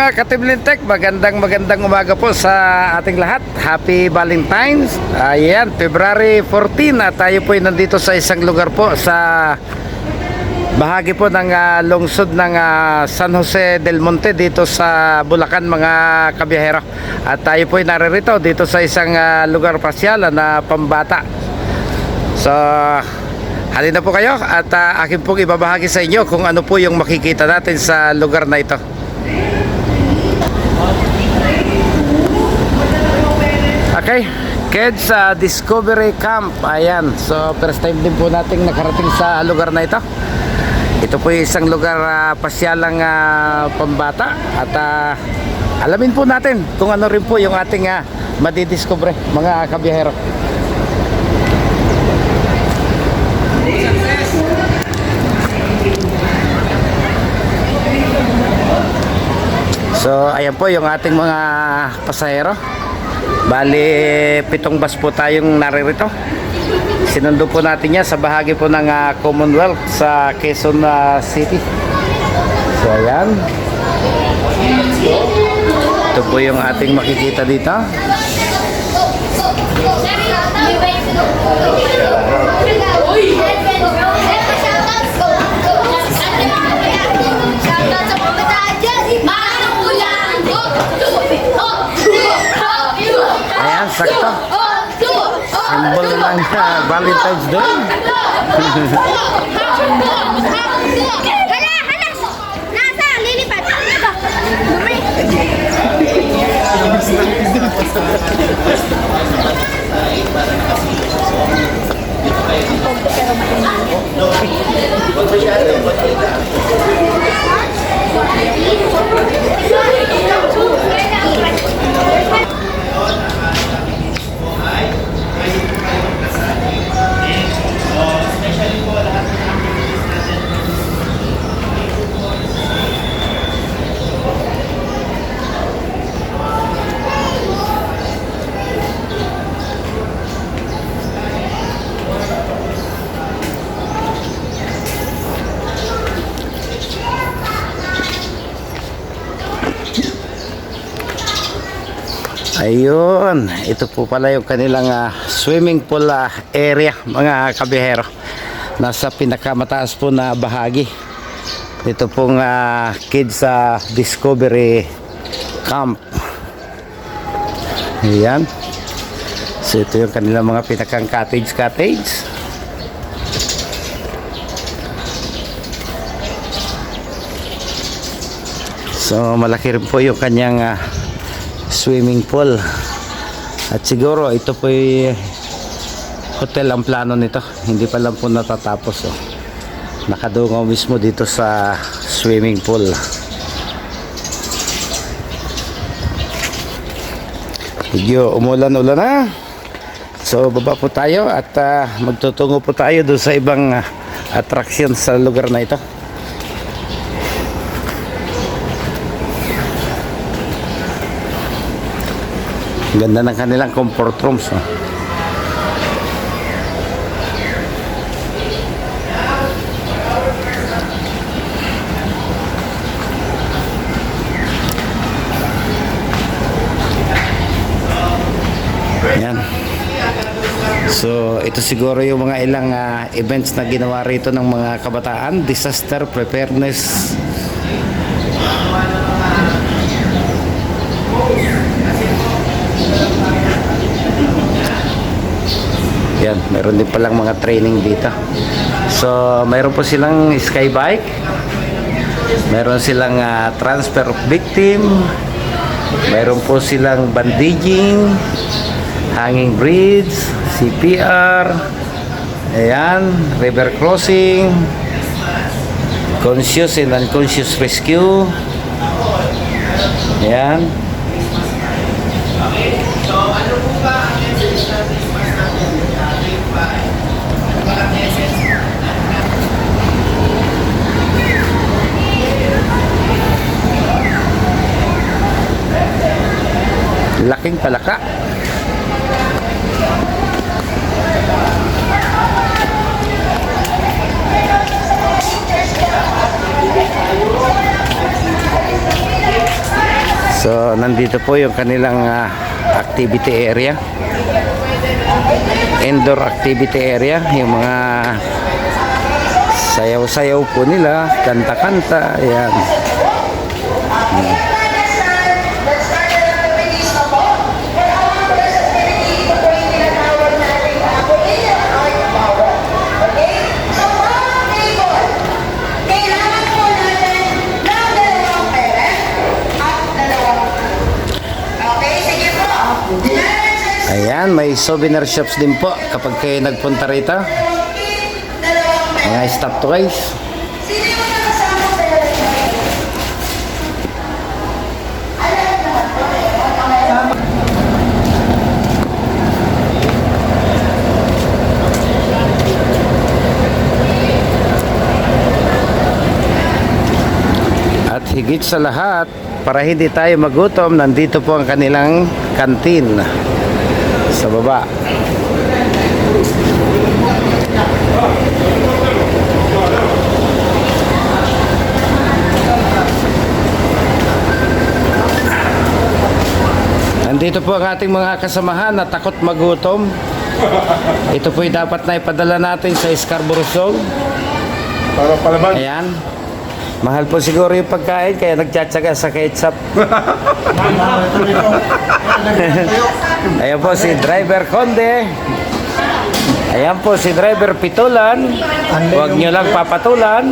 mga Katiblintek, magandang umaga po sa ating lahat. Happy Valentine's. Ayan, February 14 at tayo po ay nandito sa isang lugar po sa bahagi po ng lungsod ng San Jose del Monte dito sa Bulacan, mga kabiyahero. At tayo po ay naririto dito sa isang lugar pasyalan na pambata. So halina po kayo at akin pong ibabahagi sa inyo kung ano po yung makikita natin sa lugar na ito. Okay, Kids Discovery Camp. Ayan, so first time din po nating nakarating sa lugar na ito. Ito po yung isang lugar pasyalang pambata. At alamin po natin kung ano rin po yung ating madidiscover, mga kabiyahero. So ayan po yung ating mga pasahero. Bali 7 bus po tayong naririto. Sinundo po natin yan sa bahagi po ng Commonwealth sa Quezon City. So ayan, ito po yung ating makikita dito. Ayan, sakto. Symbol ng Valentine's Day. Nasa, lilipat. Dumi. Ayun, ito po pala yung kanilang swimming pool area, mga kabihero. Nasa pinakamataas po na bahagi. Ito pong Kids Discovery Camp. Ayan. So ito yung kanilang mga pinakang cottage. So malaki rin po yung kanyang swimming pool. At siguro ito po ay hotel ang plano nito. Hindi pa lang po natatapos. Nakadungaw mismo dito sa swimming pool. Medyo umulan-ulan na. So baba po tayo at magtutungo po tayo doon sa ibang attraction sa lugar na ito. Ganda ng kanilang comfort rooms. Yan. So ito siguro yung mga ilang events na ginawa rito ng mga kabataan. Disaster preparedness. Yan, meron din palang mga training dito. So, meron po silang sky bike. Meron silang transfer of victim. Meron po silang bandaging, hanging bridge, CPR. Ayan, river crossing, conscious and unconscious rescue. Ayan. So, ano po ba ang laking palaka. So nandito po yung kanilang activity area, indoor activity area, yung mga sayaw-sayaw po nila, kanta-kanta, ayan. Ayan, may souvenir shops din po kapag kayo nagpunta rito. Mga stop toys. At higit sa lahat, para hindi tayo magutom, nandito po ang kanilang kantin sa baba. Nandito po ang ating mga kasamahan na takot magutom. Ito po dapat na ipadala natin sa Scarborough Shoal. Para palaban. Ayan. Mahal po siguro yung pagkain kaya nagtsatsaga sa ketchup. Ayan po si Driver Conde. Ayan po si Driver Pitulan. Huwag nyo lang papatulan.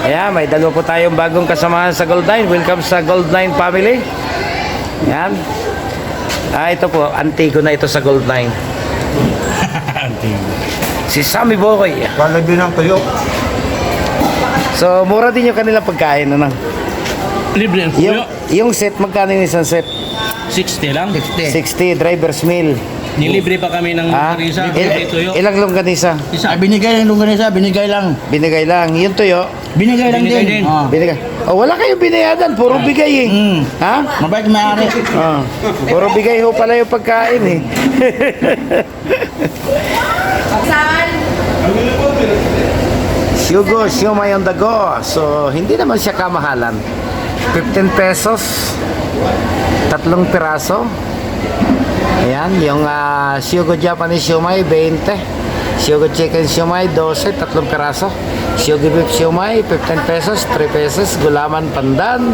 Ayan, may dalawa po tayong bagong kasamahan sa Gold9. Welcome sa Gold9 family. Ayan. Ito po, antigo na ito sa Gold9. Si Sammy Boy. Palagyan ng tuyo. So, mura din yung kanilang pagkain, ano? Libre ang Yung, kuyo. yung set, magkano yung isang set? 60 lang. 60, driver's meal. Nilibre pa kami ng isa. Ilang longganisa? Isa, binigay lang nung ganisa, binigay lang. Binigay lang. Yung tuyo, Binigay lang Binigay din. din. binigay. Oh, wala kayong binayadan, puro bigay eh. Ha? Mabait may-ari. Oh, puro bigay ho pala yung pagkain eh. Sugo, siomay on the go. So, hindi naman siya kamahalan. 15 pesos. 3 piraso. Ayan, yung Sugo Japanese siomay, 20. Sugo Chicken siomay, 12, 3 piraso. Sugo Beef siomay, 15 pesos, 3 pesos. Gulaman Pandan,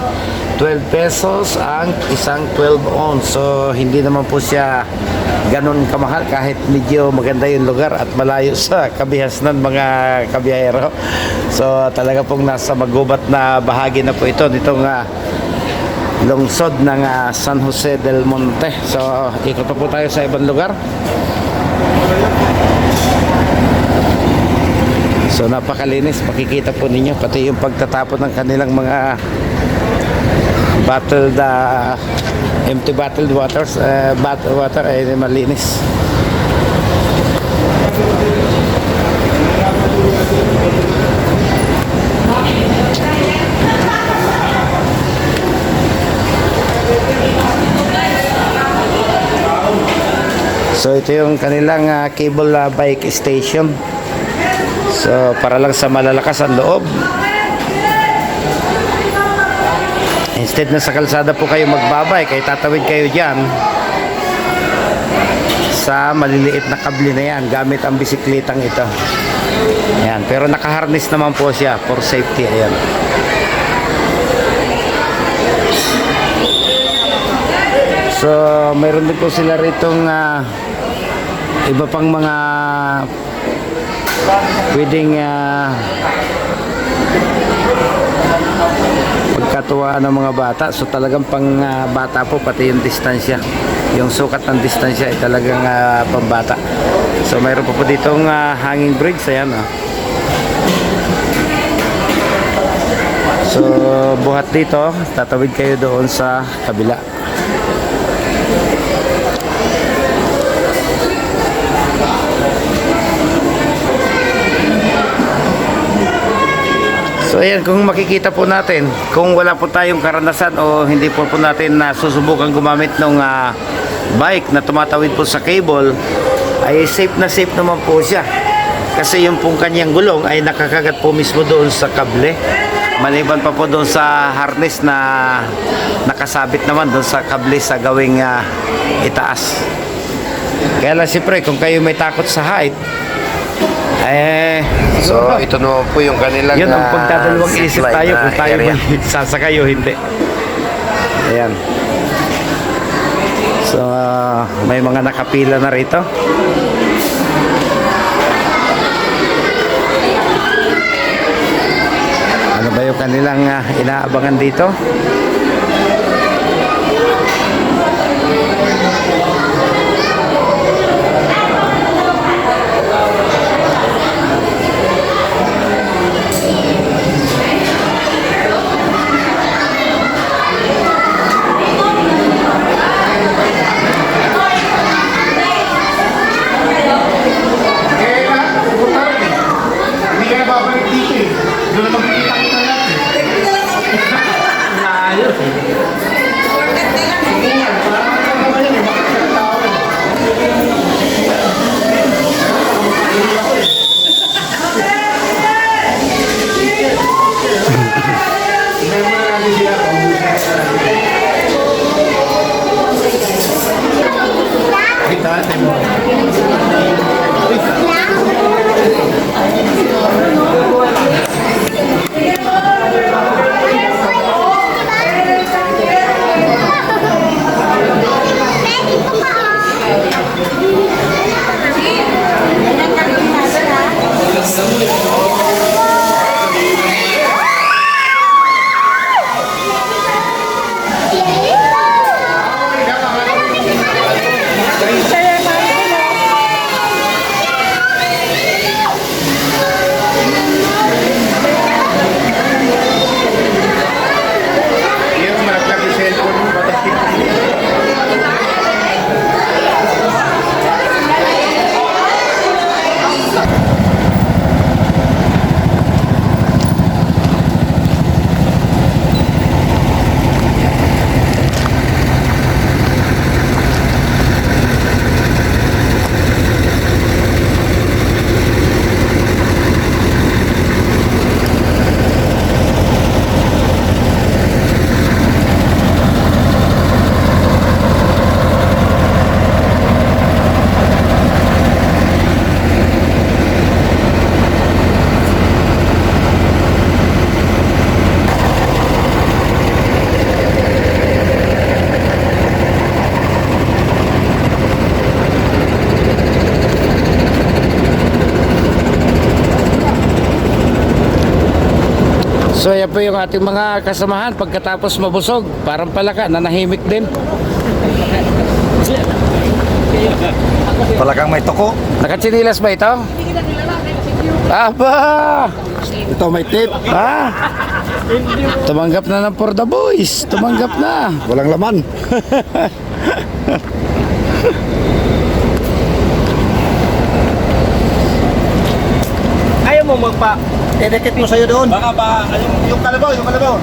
12 pesos ang isang 12 ounce. So, hindi naman po siya ganun kamahal kahit medyo maganda yung lugar at malayo sa kabihasnan mga kabiyahero. So, talaga pong nasa magubat na bahagi na po ito nitong lungsod ng San Jose del Monte. So, ikot pa po tayo sa ibang lugar. So, napakalinis. Makikita po ninyo pati yung pagtatapon ng kanilang mga bottled empty bottled waters water ay malinis. So ito yung kanilang cable bike station. So para lang sa malalakas ang loob. Instead na sa kalsada po kayo magbabay, kaya tatawid kayo dyan sa maliliit na kable na yan gamit ang bisikletang ito. Ayan. Pero nakaharness naman po siya for safety. Ayan. So mayroon din po sila ritong iba pang mga pwedeng pagkatuwaan ng mga bata. So talagang pang bata po pati yung distansya. Yung sukat ng distansya ay talagang pambata. So mayroon po ditong hanging bridge. Ayan. So buhat dito, tatawid kayo doon sa kabila. So ayan, kung makikita po natin, kung wala po tayong karanasan o hindi po natin susubukan gumamit ng bike na tumatawid po sa cable, ay safe na safe naman po siya. Kasi yung pong kanyang gulong ay nakakagat po mismo doon sa kable. Maliban pa po doon sa harness na nakasabit naman doon sa kable sa gawing itaas. Kaya lang siyempre kung kayo may takot sa height, So, ito naman po yung kanilang yun ang pagdadalawang isip zipline tayo kung tayo area. may sasakay o hindi. Ayan. So, may mga nakapila na rito. Ano ba yung kanilang inaabangan dito? Hindi ka na babalik dito eh. Doon na magkikita-kita natin. Yung malaglag yung cellphone mo, batas So yan po yung ating mga kasamahan pagkatapos mabusog. Parang palaka, nanahimik din. Talagang may toko. Nakatsinilas ba ito? Aba! Ito may tip. Tumanggap na ng for the boys. Tumanggap na. Walang laman. Ayaw mo magpa. Dedikit mo sa'yo doon. Baka ba, Yung kalabaw.